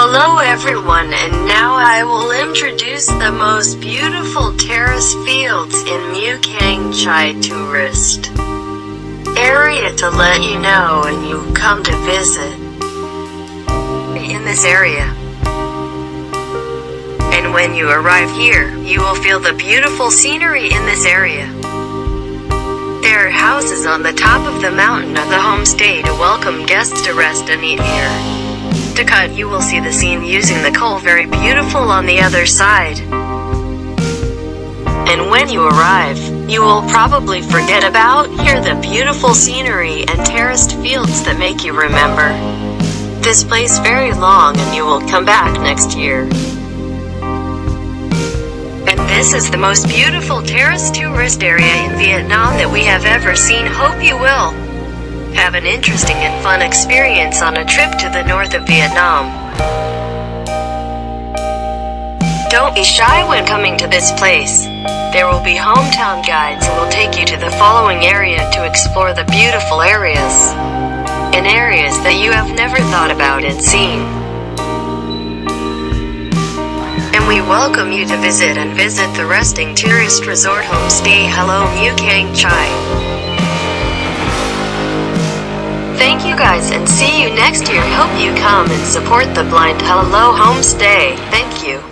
Hello everyone, and now I will introduce the most beautiful terrace fields in Cang tourist area to let you know when you come to visit in this area. And when you arrive here, you will feel the beautiful scenery in this area. There are houses on the top of the mountain of the homestay to welcome guests to rest and eat here. To cut, you will see the scene using the coal very beautiful on the other side. And when you arrive, you will probably forget about here the beautiful scenery and terraced fields that make you remember this place very long, and you will come back next year. And this is the most beautiful terrace tourist area in Vietnam that we have ever seen. Hope you will have an interesting and fun experience on a trip to the north of Vietnam. Don't be shy when coming to this place. There will be hometown guides who will take you to the following area to explore the beautiful areas and areas that you have never thought about and seen. And we welcome you to visit the Resting Tourist Resort Homestay. Hello, Cang. Thank you guys, and see you next year. Hope you come and support the Blind Hello Homestay. Thank you.